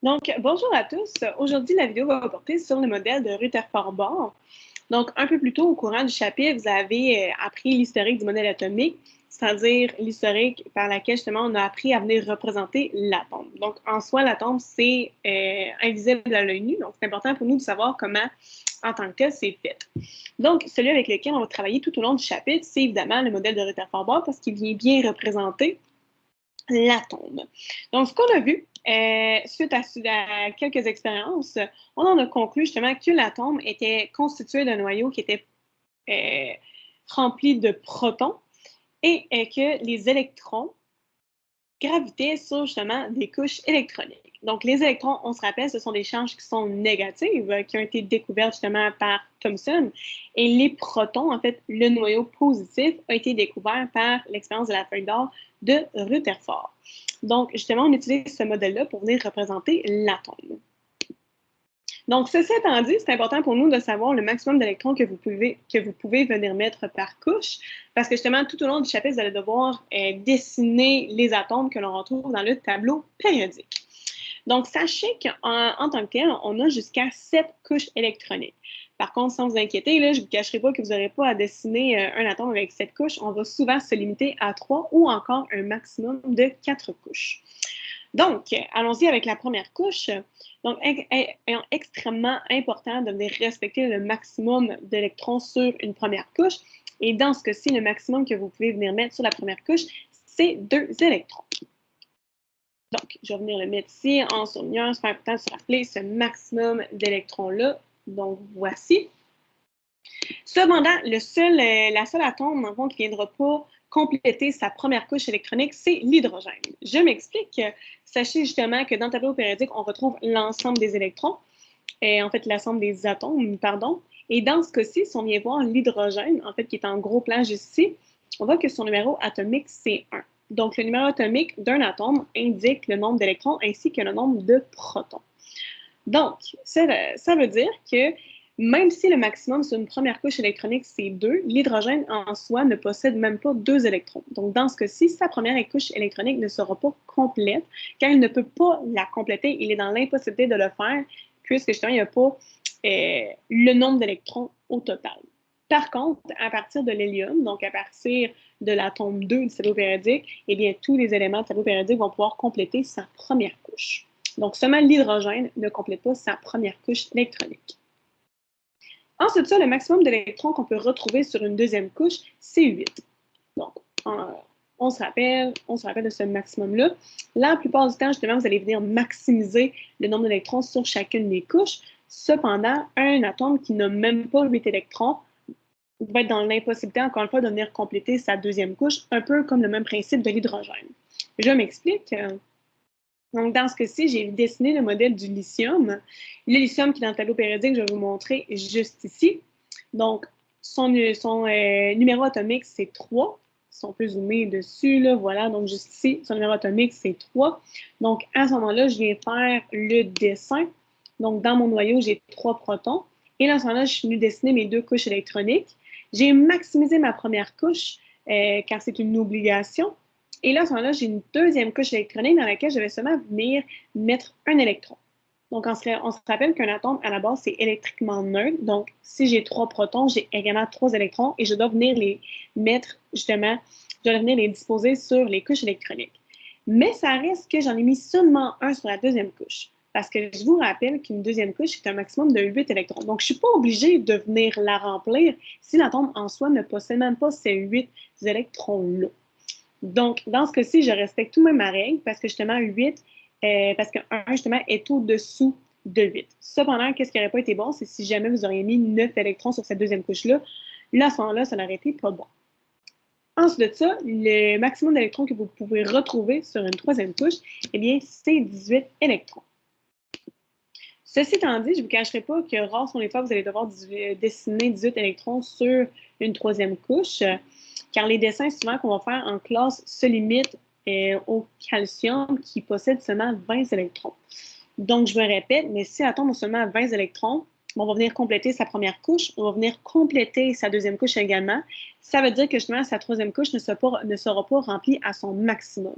Donc, bonjour à tous. Aujourd'hui, la vidéo va porter sur le modèle de Rutherford-Bohr. Donc, un peu plus tôt au courant du chapitre, vous avez appris l'historique du modèle atomique, c'est-à-dire l'historique par laquelle justement on a appris à venir représenter l'atome. Donc, en soi, l'atome, c'est invisible à l'œil nu, donc c'est important pour nous de savoir comment, en tant que tel, c'est fait. Donc, celui avec lequel on va travailler tout au long du chapitre, c'est évidemment le modèle de Rutherford-Bohr parce qu'il vient bien représenter l'atome. Donc, ce qu'on a vu, suite à quelques expériences, on en a conclu justement que l'atome était constitué d'un noyau qui était rempli de protons et que les électrons gravitaient sur justement des couches électroniques. Donc, les électrons, on se rappelle, ce sont des charges qui sont négatives, qui ont été découvertes justement par Thomson. Et les protons, en fait, le noyau positif, a été découvert par l'expérience de la feuille d'or de Rutherford. Donc, justement, on utilise ce modèle-là pour venir représenter l'atome. Donc, ceci étant dit, c'est important pour nous de savoir le maximum d'électrons que vous pouvez venir mettre par couche, parce que justement, tout au long du chapitre, vous allez devoir dessiner les atomes que l'on retrouve dans le tableau périodique. Donc, sachez qu'en tant que tel, on a jusqu'à 7 couches électroniques. Par contre, sans vous inquiéter, là, je ne vous cacherai pas que vous n'aurez pas à dessiner un atome avec 7 couches. On va souvent se limiter à 3 ou encore un maximum de 4 couches. Donc, allons-y avec la première couche. Donc, extrêmement important de venir respecter le maximum d'électrons sur une première couche. Et dans ce cas-ci, le maximum que vous pouvez venir mettre sur la première couche, c'est 2 électrons. Donc, je vais venir le mettre ici en surlignant. C'est important de se rappeler ce maximum d'électrons-là. Donc, voici. Cependant, la seule atome, en fond, qui ne viendra pas compléter sa première couche électronique, c'est l'hydrogène. Je m'explique. Sachez justement que dans le tableau périodique, on retrouve l'ensemble des électrons, en fait, l'ensemble des atomes, pardon. Et dans ce cas-ci, si on vient voir l'hydrogène, en fait, qui est en gros plan juste ici, on voit que son numéro atomique, c'est 1. Donc, le numéro atomique d'un atome indique le nombre d'électrons ainsi que le nombre de protons. Donc, ça veut dire que même si le maximum sur une première couche électronique, c'est 2, l'hydrogène en soi ne possède même pas 2 électrons. Donc, dans ce cas-ci, sa première couche électronique ne sera pas complète, car il ne peut pas la compléter. Il est dans l'impossibilité de le faire, puisque justement, il n'y a pas le nombre d'électrons au total. Par contre, à partir de l'hélium, donc à partir de l'atome 2 du tableau périodique, eh bien, tous les éléments du tableau périodique vont pouvoir compléter sa première couche. Donc, seulement l'hydrogène ne complète pas sa première couche électronique. Ensuite, ça, le maximum d'électrons qu'on peut retrouver sur une deuxième couche, c'est 8. Donc, on se rappelle de ce maximum-là. La plupart du temps, justement, vous allez venir maximiser le nombre d'électrons sur chacune des couches. Cependant, un atome qui n'a même pas 8 électrons va être dans l'impossibilité, encore une fois, de venir compléter sa deuxième couche, un peu comme le même principe de l'hydrogène. Je m'explique. Donc, dans ce cas-ci, j'ai dessiné le modèle du lithium. Le lithium qui est dans le tableau périodique, je vais vous montrer juste ici. Donc, son numéro atomique, c'est 3. Si on peut zoomer dessus, là, voilà. Donc, juste ici, son numéro atomique, c'est 3. Donc, à ce moment-là, je viens faire le dessin. Donc, dans mon noyau, j'ai 3 protons. Et là, à ce moment-là, je suis venue dessiner mes 2 couches électroniques. J'ai maximisé ma première couche, car c'est une obligation. Et là, à ce moment-là, j'ai une deuxième couche électronique dans laquelle je vais seulement venir mettre un électron. Donc, on se rappelle qu'un atome, à la base, c'est électriquement neutre. Donc, si j'ai 3 protons, j'ai également 3 électrons et je dois venir les mettre, justement, je dois venir les disposer sur les couches électroniques. Mais ça reste que j'en ai mis seulement un sur la deuxième couche. Parce que je vous rappelle qu'une deuxième couche, c'est un maximum de 8 électrons. Donc, je ne suis pas obligée de venir la remplir si l'atome en soi ne possède même pas ces 8 électrons-là. Donc, dans ce cas-ci, je respecte tout de même ma règle parce que justement, 8, parce que 1, justement, est au-dessous de 8. Cependant, qu'est-ce qui n'aurait pas été bon, c'est si jamais vous auriez mis 9 électrons sur cette deuxième couche-là, là, à ce moment-là, ça n'aurait été pas bon. Ensuite de ça, le maximum d'électrons que vous pouvez retrouver sur une troisième couche, eh bien, c'est 18 électrons. Ceci étant dit, je ne vous cacherai pas que rares sont les fois où vous allez devoir dessiner 18 électrons sur une troisième couche, car les dessins souvent qu'on va faire en classe se limitent au calcium qui possède seulement 20 électrons. Donc, je me répète, mais si l'atome a seulement 20 électrons, on va venir compléter sa première couche, on va venir compléter sa deuxième couche également. Ça veut dire que justement, sa troisième couche ne sera pas remplie à son maximum.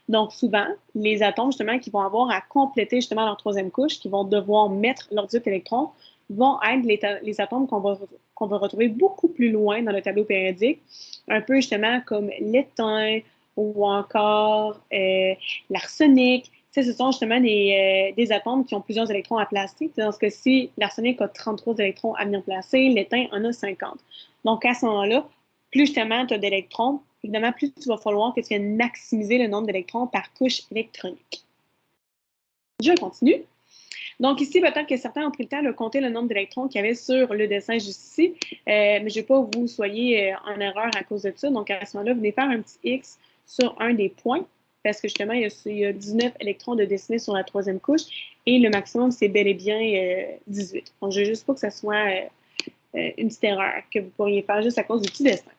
Donc, souvent, les atomes, justement, qui vont avoir à compléter justement leur troisième couche, qui vont devoir mettre leur dupe électron, vont être les atomes qu'on va retrouver beaucoup plus loin dans le tableau périodique, un peu justement comme l'étain ou encore l'arsenic. Ce sont justement des atomes qui ont plusieurs électrons à placer. Dans ce cas-ci, l'arsenic a 33 électrons à venir placer, l'étain en a 50. Donc, à ce moment-là, plus justement tu as d'électrons, évidemment, plus il va falloir que tu viennes maximiser le nombre d'électrons par couche électronique. Je continue. Donc ici, peut-être que certains ont pris le temps de compter le nombre d'électrons qu'il y avait sur le dessin juste ici, mais je ne veux pas que vous soyez en erreur à cause de ça. Donc à ce moment-là, venez faire un petit X sur un des points, parce que justement, il y a 19 électrons de dessinés sur la troisième couche, et le maximum, c'est bel et bien 18. Donc je ne veux juste pas que ce soit une petite erreur que vous pourriez faire juste à cause du petit dessin.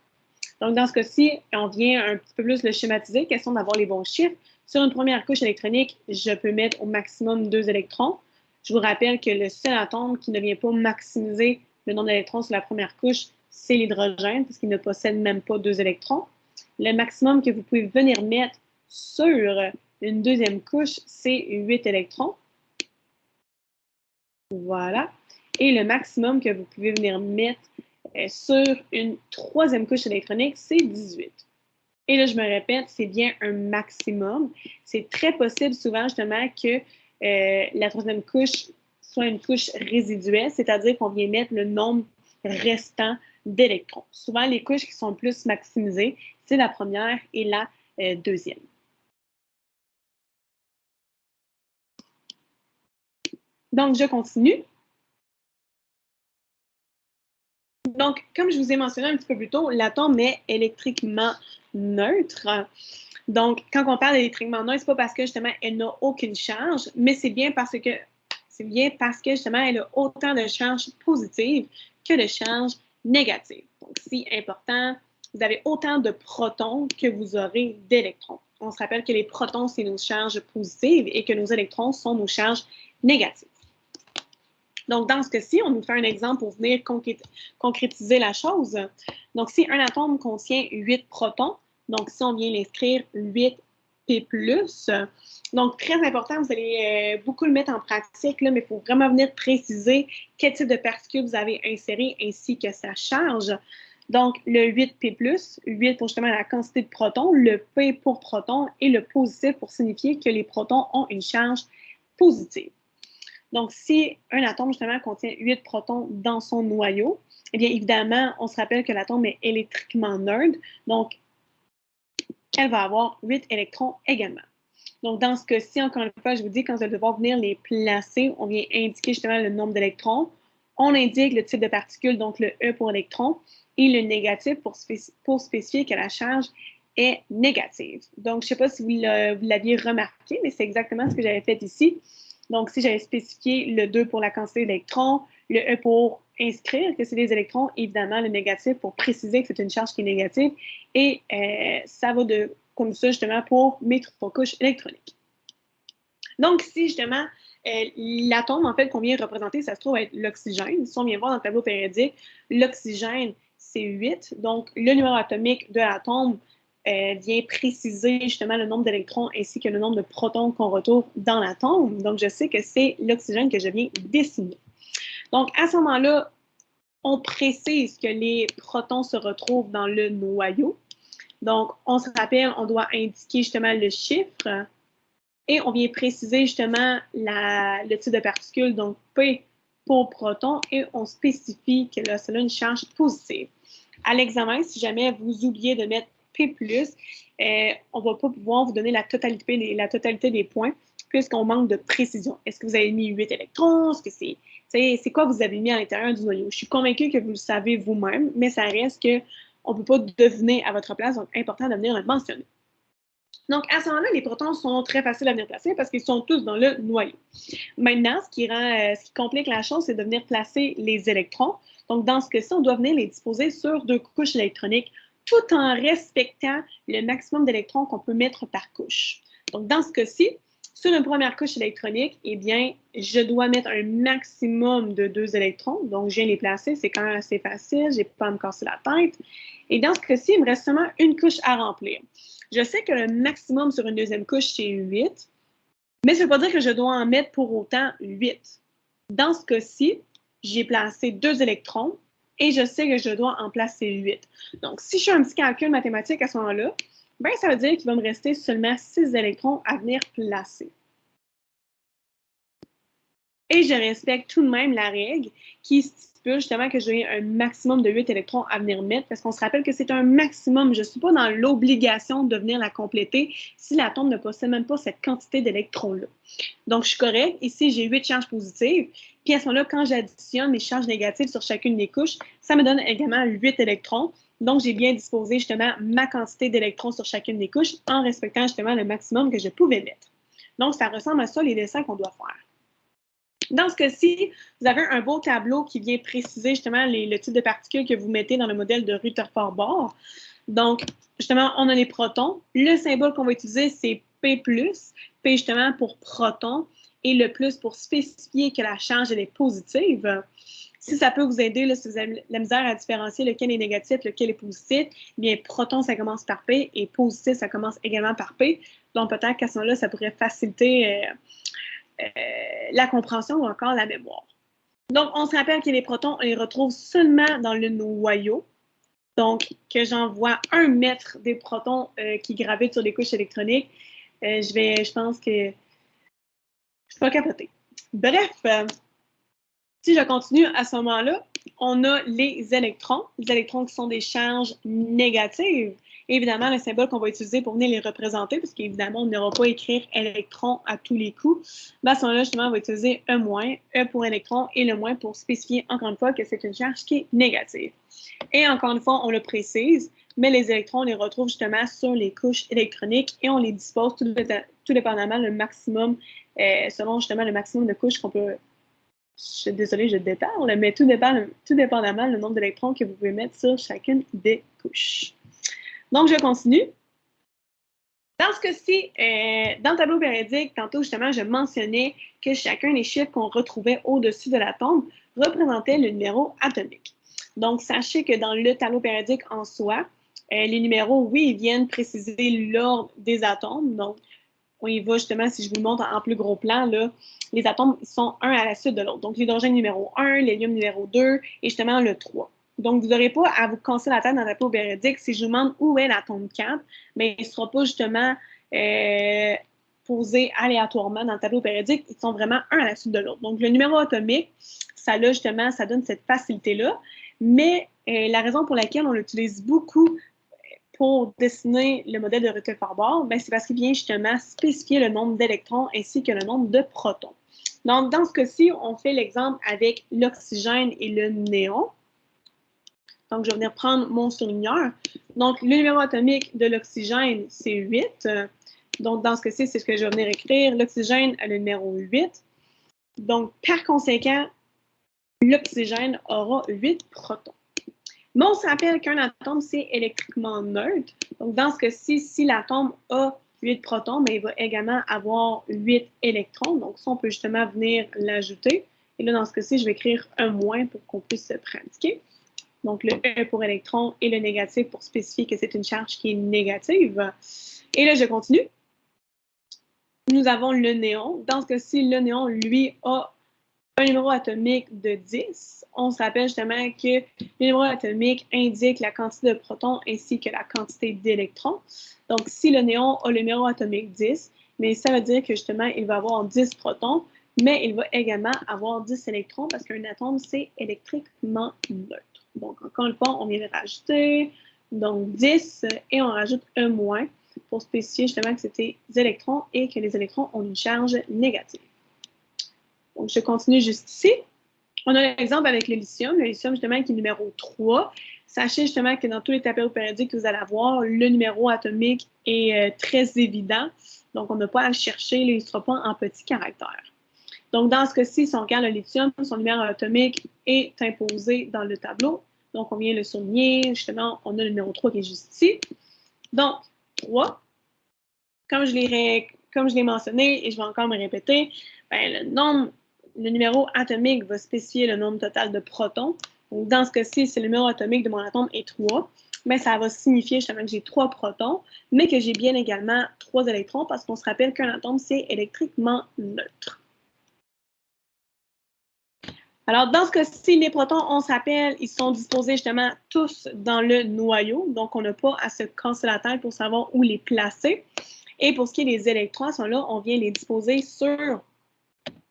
Donc, dans ce cas-ci, on vient un petit peu plus le schématiser, question d'avoir les bons chiffres. Sur une première couche électronique, je peux mettre au maximum 2 électrons. Je vous rappelle que le seul atome qui ne vient pas maximiser le nombre d'électrons sur la première couche, c'est l'hydrogène, parce qu'il ne possède même pas 2 électrons. Le maximum que vous pouvez venir mettre sur une deuxième couche, c'est 8 électrons. Voilà. Et le maximum que vous pouvez venir mettre sur une troisième couche électronique, c'est 18. Et là, je me répète, c'est bien un maximum. C'est très possible souvent justement que la troisième couche soit une couche résiduelle, c'est-à-dire qu'on vient mettre le nombre restant d'électrons. Souvent, les couches qui sont plus maximisées, c'est la première et la deuxième. Donc, je continue. Donc, comme je vous ai mentionné un petit peu plus tôt, l'atome est électriquement neutre. Donc, quand on parle d'électriquement neutre, ce n'est pas parce que justement elle n'a aucune charge, mais c'est bien parce que justement elle a autant de charges positives que de charges négatives. Donc, c'est important. Vous avez autant de protons que vous aurez d'électrons. On se rappelle que les protons, c'est nos charges positives et que nos électrons sont nos charges négatives. Donc, dans ce cas-ci, on nous fait un exemple pour venir concrétiser la chose. Donc, si un atome contient 8 protons, donc si on vient l'inscrire 8P+, donc très important, vous allez beaucoup le mettre en pratique, là, mais il faut vraiment venir préciser quel type de particules vous avez inséré ainsi que sa charge. Donc, le 8P+, 8 pour justement la quantité de protons, le P pour proton et le positif pour signifier que les protons ont une charge positive. Donc, si un atome, justement, contient 8 protons dans son noyau, eh bien, évidemment, on se rappelle que l'atome est électriquement neutre, donc, elle va avoir 8 électrons également. Donc, dans ce cas-ci, encore une fois, je vous dis, quand vous allez devoir venir les placer, on vient indiquer justement le nombre d'électrons. On indique le type de particule, donc le E pour électron, et le négatif pour spécifier que la charge est négative. Donc, je ne sais pas si vous l'aviez remarqué, mais c'est exactement ce que j'avais fait ici. Donc, si j'avais spécifié le 2 pour la quantité d'électrons, le E pour inscrire que c'est des électrons, évidemment, le négatif pour préciser que c'est une charge qui est négative, et ça va comme ça, justement, pour mes 3 couches électroniques. Donc, ici, justement, l'atome, en fait, qu'on vient représenter, ça se trouve être l'oxygène. Si on vient voir dans le tableau périodique, l'oxygène, c'est 8. Donc, le numéro atomique de l'atome vient préciser justement le nombre d'électrons ainsi que le nombre de protons qu'on retrouve dans l'atome. Donc, je sais que c'est l'oxygène que je viens dessiner. Donc, à ce moment-là, on précise que les protons se retrouvent dans le noyau. Donc, on se rappelle, on doit indiquer justement le chiffre et on vient préciser justement le type de particule, donc P pour proton, et on spécifie que là, c'est une charge positive. À l'examen, si jamais vous oubliez de mettre P+, on ne va pas pouvoir vous donner la totalité des points puisqu'on manque de précision. Est-ce que vous avez mis 8 électrons? Est-ce que c'est quoi vous avez mis à l'intérieur du noyau? Je suis convaincue que vous le savez vous-même, mais ça reste qu'on ne peut pas deviner à votre place, donc important de venir le mentionner. Donc, à ce moment-là, les protons sont très faciles à venir placer parce qu'ils sont tous dans le noyau. Maintenant, ce qui complique la chose, c'est de venir placer les électrons. Donc, dans ce cas-ci, on doit venir les disposer sur 2 couches électroniques tout en respectant le maximum d'électrons qu'on peut mettre par couche. Donc, dans ce cas-ci, Sur une première couche électronique, eh bien, je dois mettre un maximum de 2 électrons. Donc, je viens les placer, c'est quand même assez facile, je n'ai pas à me casser la tête. Et dans ce cas-ci, il me reste seulement une couche à remplir. Je sais que le maximum sur une deuxième couche, c'est 8, mais ça ne veut pas dire que je dois en mettre pour autant 8. Dans ce cas-ci, j'ai placé 2 électrons et je sais que je dois en placer 8. Donc, si je fais un petit calcul mathématique à ce moment-là, ben, ça veut dire qu'il va me rester seulement 6 électrons à venir placer. Et je respecte tout de même la règle qui stipule justement que j'ai un maximum de 8 électrons à venir mettre parce qu'on se rappelle que c'est un maximum. Je ne suis pas dans l'obligation de venir la compléter si l'atome ne possède même pas cette quantité d'électrons-là. Donc, je suis correcte. Ici, j'ai 8 charges positives. Puis à ce moment-là, quand j'additionne les charges négatives sur chacune des couches, ça me donne également 8 électrons. Donc, j'ai bien disposé justement ma quantité d'électrons sur chacune des couches en respectant justement le maximum que je pouvais mettre. Donc, ça ressemble à ça les dessins qu'on doit faire. Dans ce cas-ci, vous avez un beau tableau qui vient préciser justement le type de particules que vous mettez dans le modèle de Rutherford-Bohr. Donc, justement, on a les protons. Le symbole qu'on va utiliser, c'est P+. P justement pour proton et le plus pour spécifier que la charge elle est positive. Si ça peut vous aider, là, si vous avez la misère à différencier lequel est négatif, lequel est positif, bien, proton, ça commence par P et positif, ça commence également par P. Donc, peut-être qu'à ce moment-là, ça pourrait faciliter la compréhension ou encore la mémoire. Donc, on se rappelle que les protons, on les retrouve seulement dans le noyau. Donc, que j'envoie 1 mètre des protons qui gravitent sur les couches électroniques, je pense que je ne suis pas capotée. Bref, si je continue à ce moment-là, on a les électrons qui sont des charges négatives. Et évidemment, le symbole qu'on va utiliser pour venir les représenter, parce qu'évidemment, on n'aura pas écrire électron à tous les coups, ben à ce moment-là, justement, on va utiliser E-, E pour électron et le moins pour spécifier encore une fois que c'est une charge qui est négative. Et encore une fois, on le précise, mais les électrons, on les retrouve justement sur les couches électroniques et on les dispose tout dépendamment le maximum, selon justement le maximum de couches qu'on peut. Je suis désolée, je déparle, mais tout dépendamment le nombre d'électrons que vous pouvez mettre sur chacune des couches. Donc, je continue. Dans ce cas-ci, dans le tableau périodique, tantôt, justement, je mentionnais que chacun des chiffres qu'on retrouvait au-dessus de l'atome représentait le numéro atomique. Donc, sachez que dans le tableau périodique en soi, les numéros, oui, ils viennent préciser l'ordre des atomes. Donc, on y va justement, si je vous le montre en plus gros plan, là, les atomes sont un à la suite de l'autre. Donc, l'hydrogène numéro 1, l'hélium numéro 2 et justement le 3. Donc, vous n'aurez pas à vous casser la tête dans le tableau périodique. Si je vous demande où est l'atome 4, mais il ne sera pas justement posé aléatoirement dans le tableau périodique. Ils sont vraiment un à la suite de l'autre. Donc, le numéro atomique, ça donne cette facilité-là. Mais la raison pour laquelle on l'utilise beaucoup pour dessiner le modèle de Rutherford-Bohr, ben, c'est parce qu'il vient justement spécifier le nombre d'électrons ainsi que le nombre de protons. Donc, dans ce cas-ci, on fait l'exemple avec l'oxygène et le néon. Donc, je vais venir prendre mon surligneur. Donc, le numéro atomique de l'oxygène, c'est 8. Donc, dans ce cas-ci, c'est ce que je vais venir écrire. L'oxygène a le numéro 8. Donc, par conséquent, l'oxygène aura 8 protons. Mais on se rappelle qu'un atome, c'est électriquement neutre. Donc, dans ce cas-ci, si l'atome a 8 protons, mais il va également avoir 8 électrons. Donc, ça, on peut justement venir l'ajouter. Et là, dans ce cas-ci, je vais écrire un moins pour qu'on puisse se pratiquer. Donc, le E pour électron et le négatif pour spécifier que c'est une charge qui est négative. Et là, je continue. Nous avons le néon. Dans ce cas-ci, le néon, lui, a un numéro atomique de 10. On se rappelle justement que le numéro atomique indique la quantité de protons ainsi que la quantité d'électrons. Donc, si le néon a le numéro atomique 10, mais ça veut dire que justement, il va avoir 10 protons, mais il va également avoir 10 électrons parce qu'un atome, c'est électriquement neutre. Donc, encore une fois, on vient de rajouter donc 10 et on rajoute un moins pour spécifier justement que c'était des électrons et que les électrons ont une charge négative. Donc, je continue juste ici. On a l'exemple avec le lithium justement qui est numéro 3. Sachez justement que dans tous les tableaux périodiques que vous allez avoir, le numéro atomique est très évident. Donc, on n'a pas à le chercher, il ne sera pas en petits caractères. Donc, dans ce cas-ci, si on regarde le lithium, son numéro atomique est imposé dans le tableau. Donc, on vient le souligner. Justement, on a le numéro 3 qui est juste ici. Donc, 3. Comme je l'ai comme je l'ai mentionné, et je vais encore me répéter, ben, le numéro atomique va spécifier le nombre total de protons. Donc, dans ce cas-ci, si le numéro atomique de mon atome est 3, ben, ça va signifier justement que j'ai 3 protons, mais que j'ai bien également 3 électrons, parce qu'on se rappelle qu'un atome, c'est électriquement neutre. Alors, dans ce cas-ci, les protons, on se rappelle, ils sont disposés justement tous dans le noyau, donc on n'a pas à se casser la tête pour savoir où les placer. Et pour ce qui est des électrons, à ce moment-là, on vient les disposer sur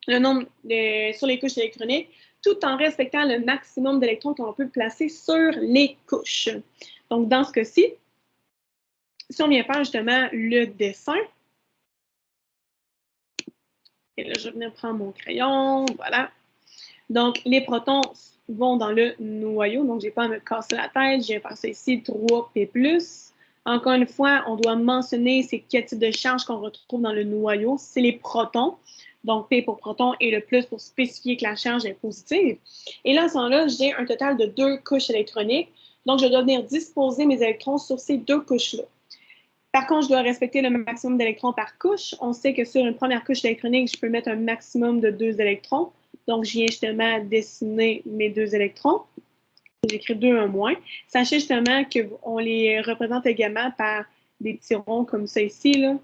sur les couches électroniques, tout en respectant le maximum d'électrons qu'on peut placer sur les couches. Donc, dans ce cas-ci, si on vient faire justement le dessin, et là, je vais venir prendre mon crayon, voilà. Donc, les protons vont dans le noyau, donc je n'ai pas à me casser la tête, je viens faire ça ici, 3P+. Encore une fois, on doit mentionner c'est quel type de charge qu'on retrouve dans le noyau, c'est les protons. Donc, P pour proton et le plus pour spécifier que la charge est positive. Et là, à ce moment-là, j'ai un total de 2 couches électroniques. Donc, je dois venir disposer mes électrons sur ces 2 couches-là. Par contre, je dois respecter le maximum d'électrons par couche. On sait que sur une première couche électronique, je peux mettre un maximum de 2 électrons. Donc, je viens justement dessiner mes 2 électrons. J'écris 2 en moins. Sachez justement qu'on les représente également par des petits ronds comme ça ici. Là,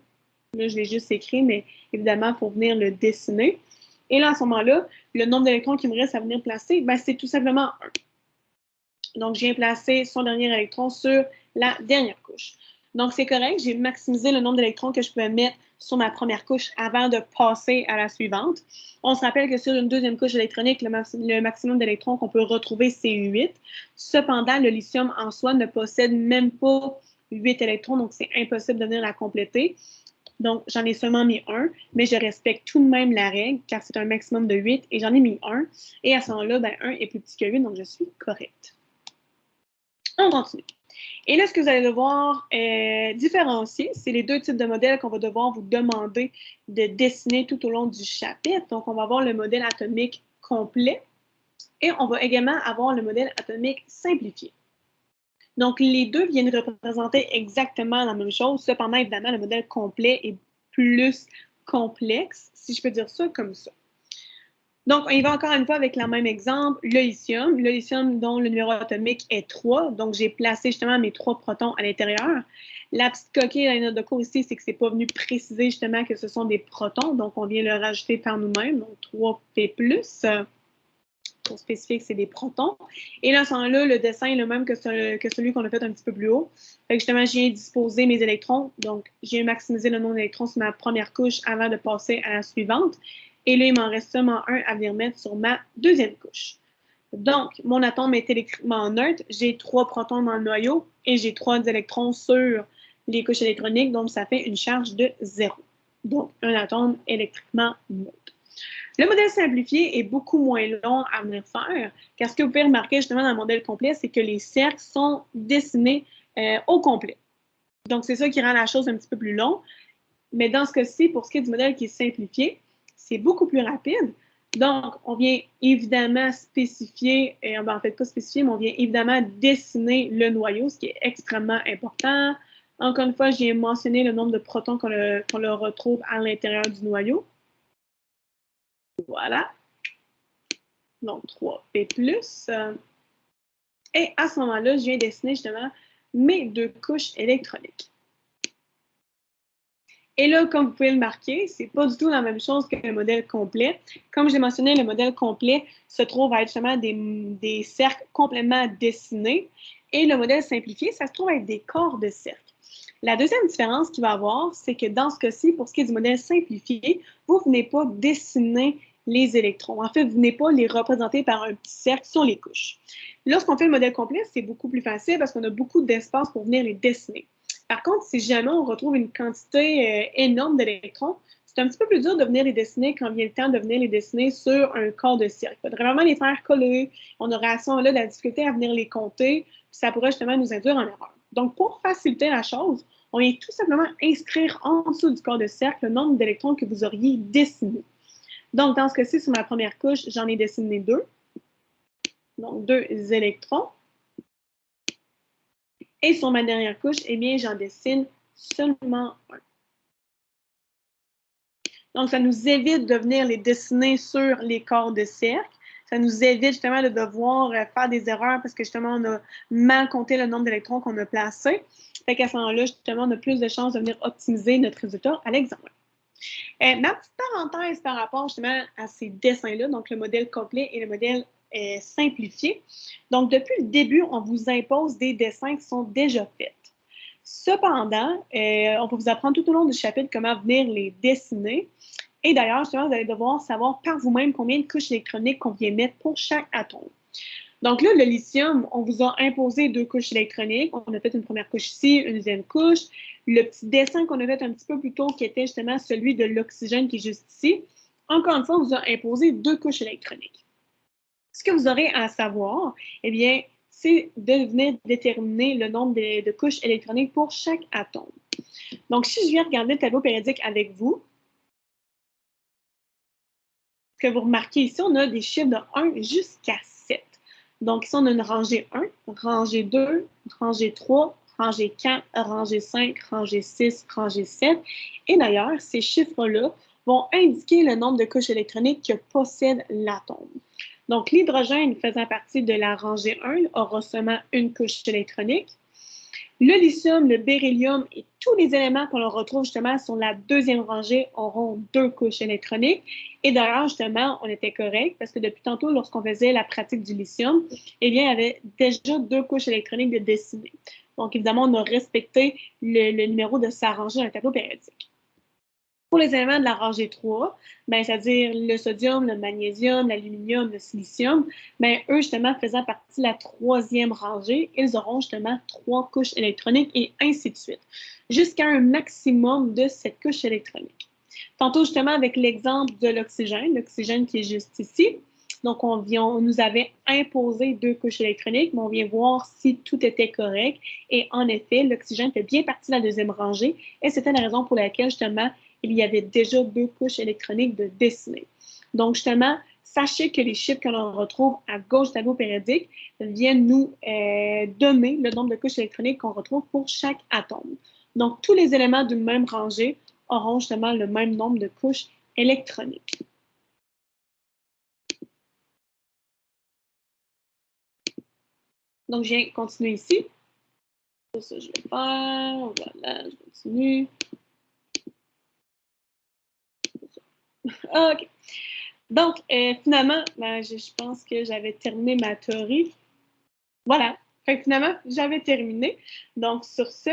je l'ai juste écrit, mais évidemment, il faut venir le dessiner. Et là, à ce moment-là, le nombre d'électrons qui me reste à venir placer, ben, c'est tout simplement 1. Donc, je viens placer son dernier électron sur la dernière couche. Donc, c'est correct, j'ai maximisé le nombre d'électrons que je pouvais mettre sur ma première couche avant de passer à la suivante. On se rappelle que sur une deuxième couche électronique, le maximum d'électrons qu'on peut retrouver, c'est 8. Cependant, le lithium en soi ne possède même pas 8 électrons, donc c'est impossible de venir la compléter. Donc, j'en ai seulement mis 1, mais je respecte tout de même la règle, car c'est un maximum de 8, et j'en ai mis 1. Et à ce moment-là, ben, 1 est plus petit que 8, donc je suis correcte. On continue. Et là, ce que vous allez devoir différencier, c'est les 2 types de modèles qu'on va devoir vous demander de dessiner tout au long du chapitre. Donc, on va avoir le modèle atomique complet et on va également avoir le modèle atomique simplifié. Donc, les deux viennent représenter exactement la même chose. Cependant, évidemment, le modèle complet est plus complexe, si je peux dire ça comme ça. Donc, on y va encore une fois avec le même exemple, le lithium dont le numéro atomique est 3. Donc, j'ai placé justement mes 3 protons à l'intérieur. La petite coquille dans les notes de cours ici, c'est que ce n'est pas venu préciser justement que ce sont des protons. Donc, on vient le rajouter par nous-mêmes, donc 3P+, pour spécifier que c'est des protons. Et là, à ce moment-là, le dessin est le même que celui qu'on a fait un petit peu plus haut. Fait que justement, je viens disposer mes électrons. Donc, je viens maximiser le nombre d'électrons sur ma première couche avant de passer à la suivante. Et là, il m'en reste seulement un à venir mettre sur ma deuxième couche. Donc, mon atome est électriquement neutre. J'ai 3 protons dans le noyau et j'ai 3 électrons sur les couches électroniques. Donc, ça fait une charge de 0. Donc, un atome électriquement neutre. Le modèle simplifié est beaucoup moins long à venir faire, car ce que vous pouvez remarquer justement dans le modèle complet, c'est que les cercles sont dessinés au complet. Donc, c'est ça qui rend la chose un petit peu plus longue. Mais dans ce cas-ci, pour ce qui est du modèle qui est simplifié, c'est beaucoup plus rapide. Donc, on vient évidemment spécifier, et en fait pas spécifier, mais on vient évidemment dessiner le noyau, ce qui est extrêmement important. Encore une fois, j'ai mentionné le nombre de protons qu'on le retrouve à l'intérieur du noyau. Voilà. Donc, 3P+. Et à ce moment-là, je viens dessiner justement mes 2 couches électroniques. Et là, comme vous pouvez le marquer, c'est pas du tout la même chose que le modèle complet. Comme je l'ai mentionné, le modèle complet se trouve à être justement des cercles complètement dessinés. Et le modèle simplifié, ça se trouve à être des corps de cercle. La deuxième différence qu'il va y avoir, c'est que dans ce cas-ci, pour ce qui est du modèle simplifié, vous ne venez pas dessiner les électrons. En fait, vous ne venez pas les représenter par un petit cercle sur les couches. Lorsqu'on fait le modèle complet, c'est beaucoup plus facile parce qu'on a beaucoup d'espace pour venir les dessiner. Par contre, si jamais on retrouve une quantité énorme d'électrons, c'est un petit peu plus dur de venir les dessiner quand vient le temps de venir les dessiner sur un corps de cercle. Il faudrait vraiment les faire coller. On aurait à ce moment-là de la difficulté à venir les compter, puis ça pourrait justement nous induire en erreur. Donc, pour faciliter la chose, on vient tout simplement inscrire en dessous du corps de cercle le nombre d'électrons que vous auriez dessinés. Donc, dans ce cas-ci, sur ma première couche, j'en ai dessiné 2. Donc, 2 électrons. Et sur ma dernière couche, eh bien, j'en dessine seulement 1. Donc, ça nous évite de venir les dessiner sur les corps de cercle. Ça nous évite justement de devoir faire des erreurs parce que justement, on a mal compté le nombre d'électrons qu'on a placés. Fait qu'à ce moment-là, justement, on a plus de chances de venir optimiser notre résultat à l'examen. Ma petite parenthèse par rapport justement à ces dessins-là, donc le modèle complet et le modèle simplifié. Donc, depuis le début, on vous impose des dessins qui sont déjà faits. Cependant, on va vous apprendre tout au long du chapitre comment venir les dessiner. Et d'ailleurs, justement, vous allez devoir savoir par vous-même combien de couches électroniques qu'on vient mettre pour chaque atome. Donc là, le lithium, on vous a imposé 2 couches électroniques. On a fait une première couche ici, une deuxième couche. Le petit dessin qu'on a fait un petit peu plus tôt, qui était justement celui de l'oxygène qui est juste ici, encore une fois, on vous a imposé 2 couches électroniques. Ce que vous aurez à savoir, eh bien, c'est de venir déterminer le nombre de couches électroniques pour chaque atome. Donc, si je viens regarder le tableau périodique avec vous, ce que vous remarquez ici, on a des chiffres de 1 jusqu'à 7. Donc, ici, on a une rangée 1, rangée 2, rangée 3, rangée 4, rangée 5, rangée 6, rangée 7. Et d'ailleurs, ces chiffres-là vont indiquer le nombre de couches électroniques que possède l'atome. Donc, l'hydrogène faisant partie de la rangée 1 aura seulement une couche électronique. Le lithium, le beryllium et tous les éléments qu'on retrouve justement sur la deuxième rangée auront 2 couches électroniques. Et d'ailleurs, justement, on était correct parce que depuis tantôt, lorsqu'on faisait la pratique du lithium, eh bien, il y avait déjà 2 couches électroniques de dessinées. Donc, évidemment, on a respecté le numéro de sa rangée dans le tableau périodique. Pour les éléments de la rangée 3, ben, c'est-à-dire le sodium, le magnésium, l'aluminium, le silicium, ben, eux, justement, faisant partie de la troisième rangée, ils auront justement 3 couches électroniques et ainsi de suite, jusqu'à un maximum de 7 couches électroniques. Tantôt, justement, avec l'exemple de l'oxygène qui est juste ici, donc on nous avait imposé 2 couches électroniques, mais on vient voir si tout était correct. Et en effet, l'oxygène fait bien partie de la deuxième rangée et c'était la raison pour laquelle, justement, il y avait déjà 2 couches électroniques de dessinées. Donc, justement, sachez que les chiffres que l'on retrouve à gauche du tableau périodique viennent nous donner le nombre de couches électroniques qu'on retrouve pour chaque atome. Donc, tous les éléments d'une même rangée auront justement le même nombre de couches électroniques. Donc, je viens continuer ici. Ça, je vais faire. Voilà, je continue. OK. Donc, finalement, ben, je pense que j'avais terminé ma théorie. Voilà. Fait que finalement, j'avais terminé. Donc, sur ce,